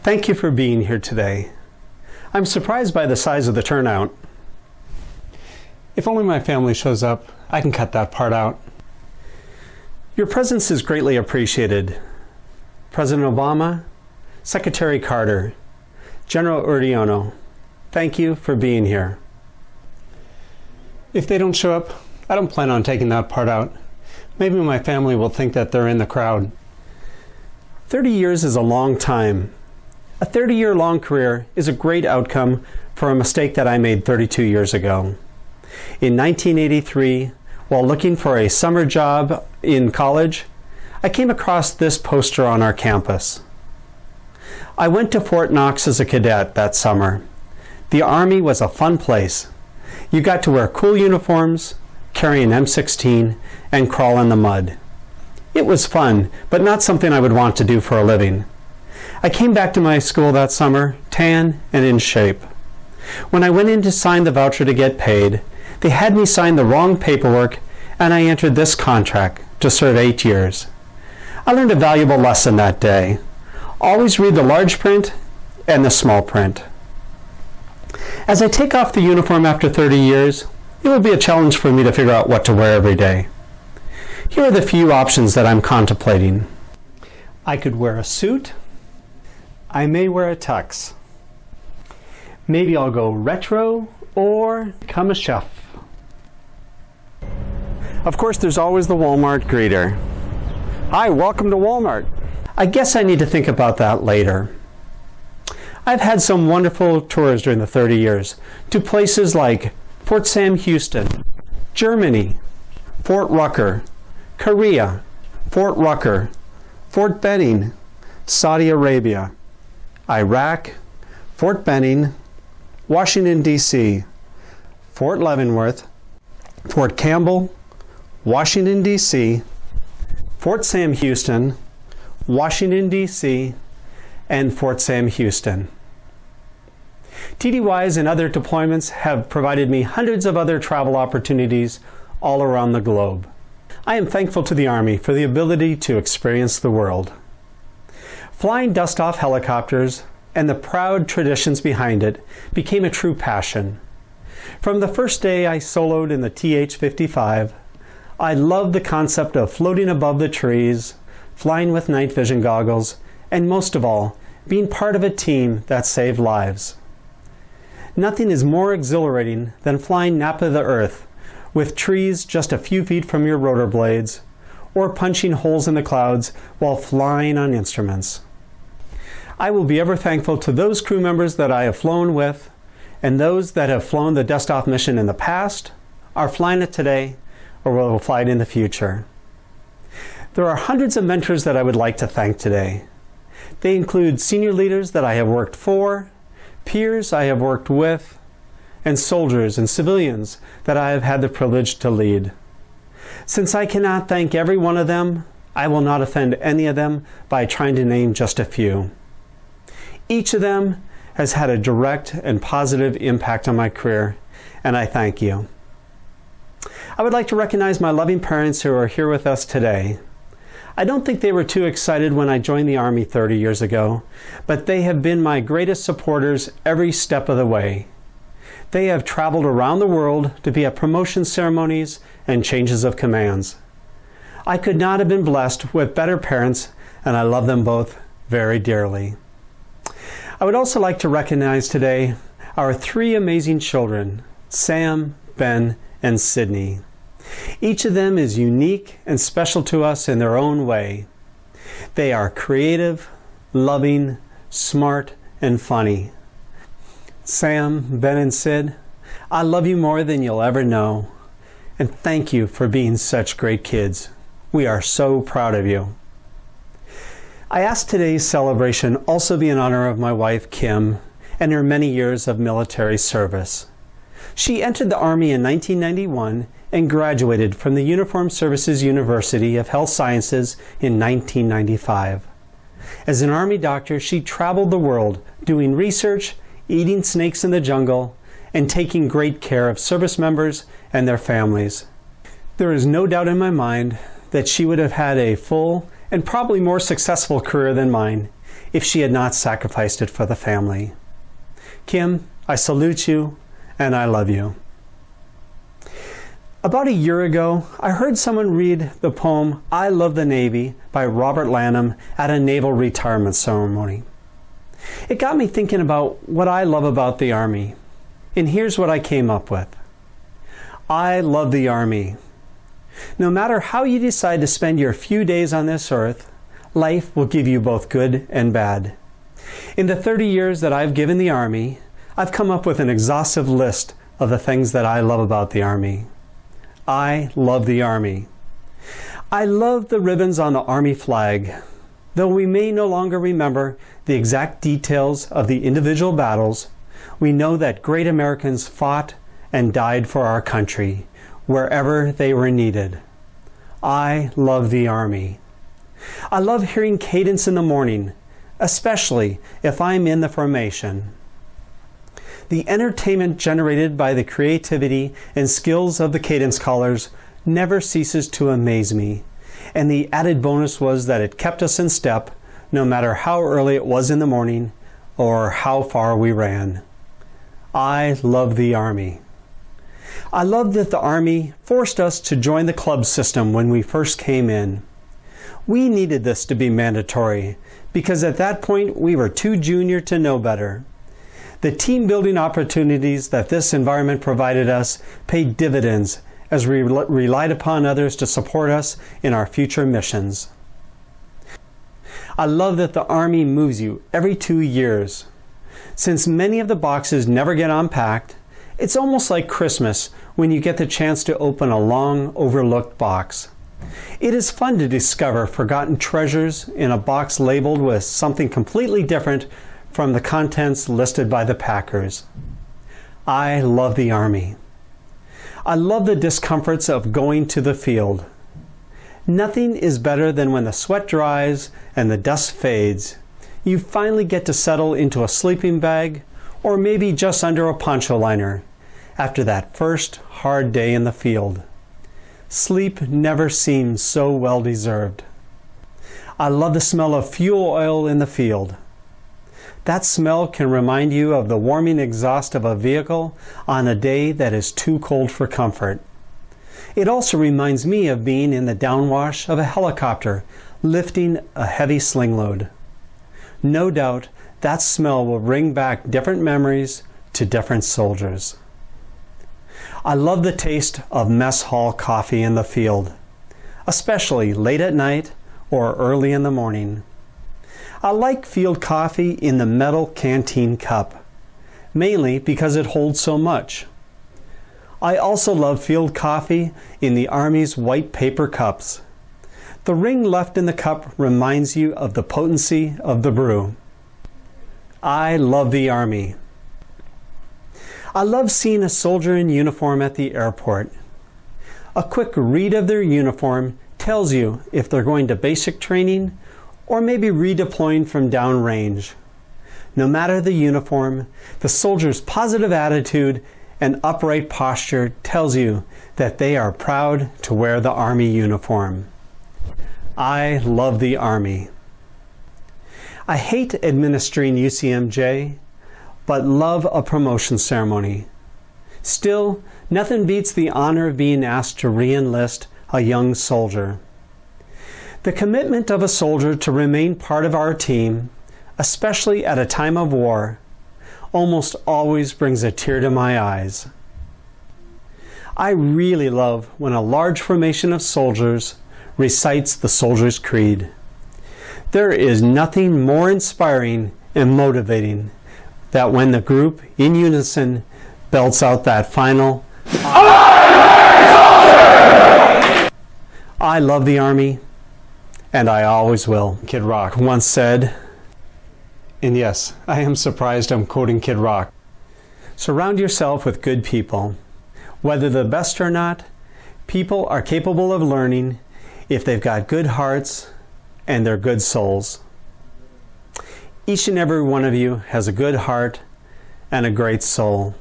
Thank you for being here today. I'm surprised by the size of the turnout. If only my family shows up, I can cut that part out. Your presence is greatly appreciated. President Obama, Secretary Carter, General Odierno, thank you for being here. If they don't show up, I don't plan on taking that part out. Maybe my family will think that they're in the crowd. 30 years is a long time. A 30-year-long career is a great outcome for a mistake that I made 32 years ago. In 1983, while looking for a summer job in college, I came across this poster on our campus. I went to Fort Knox as a cadet that summer. The Army was a fun place. You got to wear cool uniforms, carry an M16, and crawl in the mud. It was fun, but not something I would want to do for a living. I came back to my school that summer, tan and in shape. When I went in to sign the voucher to get paid, they had me sign the wrong paperwork, and I entered this contract to serve 8 years. I learned a valuable lesson that day. Always read the large print and the small print. As I take off the uniform after 30 years, it will be a challenge for me to figure out what to wear every day. Here are the few options that I'm contemplating. I could wear a suit. I may wear a tux. Maybe I'll go retro or become a chef. Of course, there's always the Walmart greeter. Hi, welcome to Walmart. I guess I need to think about that later. I've had some wonderful tours during the 30 years to places like Fort Sam Houston, Germany, Fort Rucker, Korea, Fort Rucker, Fort Benning, Saudi Arabia, Iraq, Fort Benning, Washington, D.C., Fort Leavenworth, Fort Campbell, Washington, D.C., Fort Sam Houston, Washington, D.C., and Fort Sam Houston. TDYs and other deployments have provided me hundreds of other travel opportunities all around the globe. I am thankful to the Army for the ability to experience the world. Flying dust-off helicopters and the proud traditions behind it became a true passion. From the first day I soloed in the TH-55, I loved the concept of floating above the trees, flying with night vision goggles, and most of all, being part of a team that saved lives. Nothing is more exhilarating than flying Napa the Earth with trees just a few feet from your rotor blades, or punching holes in the clouds while flying on instruments. I will be ever thankful to those crew members that I have flown with, and those that have flown the dust-off mission in the past, are flying it today, or will fly it in the future. There are hundreds of mentors that I would like to thank today. They include senior leaders that I have worked for, peers I have worked with, and soldiers and civilians that I have had the privilege to lead. Since I cannot thank every one of them, I will not offend any of them by trying to name just a few. Each of them has had a direct and positive impact on my career, and I thank you. I would like to recognize my loving parents who are here with us today. I don't think they were too excited when I joined the Army 30 years ago, but they have been my greatest supporters every step of the way. They have traveled around the world to be at promotion ceremonies and changes of commands. I could not have been blessed with better parents, and I love them both very dearly. I would also like to recognize today our three amazing children, Sam, Ben, and Sydney. Each of them is unique and special to us in their own way. They are creative, loving, smart, and funny. Sam, Ben, and Sid, I love you more than you'll ever know, and thank you for being such great kids. We are so proud of you. I ask today's celebration also be in honor of my wife, Kim, and her many years of military service. She entered the Army in 1991 and graduated from the Uniformed Services University of Health Sciences in 1995. As an Army doctor, she traveled the world doing research, eating snakes in the jungle, and taking great care of service members and their families. There is no doubt in my mind that she would have had a full and probably more successful career than mine if she had not sacrificed it for the family. Kim, I salute you and I love you. About a year ago, I heard someone read the poem I Love the Navy by Robert Lanham at a naval retirement ceremony. It got me thinking about what I love about the Army, and here's what I came up with. I love the Army. No matter how you decide to spend your few days on this earth, life will give you both good and bad. In the 30 years that I've given the Army, I've come up with an exhaustive list of the things that I love about the Army. I love the Army. I love the ribbons on the Army flag. Though we may no longer remember the exact details of the individual battles, we know that great Americans fought and died for our country, wherever they were needed. I love the Army. I love hearing cadence in the morning, especially if I'm in the formation. The entertainment generated by the creativity and skills of the cadence callers never ceases to amaze me, and the added bonus was that it kept us in step no matter how early it was in the morning or how far we ran. I love the Army. I love that the Army forced us to join the club system when we first came in. We needed this to be mandatory because at that point we were too junior to know better. The team building opportunities that this environment provided us paid dividends as we relied upon others to support us in our future missions. I love that the Army moves you every 2 years. Since many of the boxes never get unpacked, it's almost like Christmas when you get the chance to open a long overlooked box. It is fun to discover forgotten treasures in a box labeled with something completely different from the contents listed by the packers. I love the Army. I love the discomforts of going to the field. Nothing is better than when the sweat dries and the dust fades. You finally get to settle into a sleeping bag or maybe just under a poncho liner after that first hard day in the field. Sleep never seems so well deserved. I love the smell of fuel oil in the field. That smell can remind you of the warming exhaust of a vehicle on a day that is too cold for comfort. It also reminds me of being in the downwash of a helicopter lifting a heavy sling load. No doubt that smell will bring back different memories to different soldiers. I love the taste of mess hall coffee in the field, especially late at night or early in the morning. I like field coffee in the metal canteen cup, mainly because it holds so much. I also love field coffee in the Army's white paper cups. The ring left in the cup reminds you of the potency of the brew. I love the Army. I love seeing a soldier in uniform at the airport. A quick read of their uniform tells you if they're going to basic training or maybe redeploying from downrange. No matter the uniform, the soldier's positive attitude and upright posture tells you that they are proud to wear the Army uniform. I love the Army. I hate administering UCMJ, but love a promotion ceremony. Still, nothing beats the honor of being asked to re-enlist a young soldier. The commitment of a soldier to remain part of our team, especially at a time of war, almost always brings a tear to my eyes. I really love when a large formation of soldiers recites the Soldier's Creed. There is nothing more inspiring and motivating than when the group in unison belts out that final I love the Army, and I always will. Kid Rock once said, and yes, I am surprised I'm quoting Kid Rock, surround yourself with good people. Whether the best or not, people are capable of learning if they've got good hearts and they're good souls. Each and every one of you has a good heart and a great soul,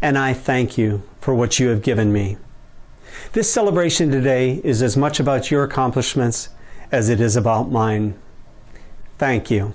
and I thank you for what you have given me. This celebration today is as much about your accomplishments as it is about mine. Thank you.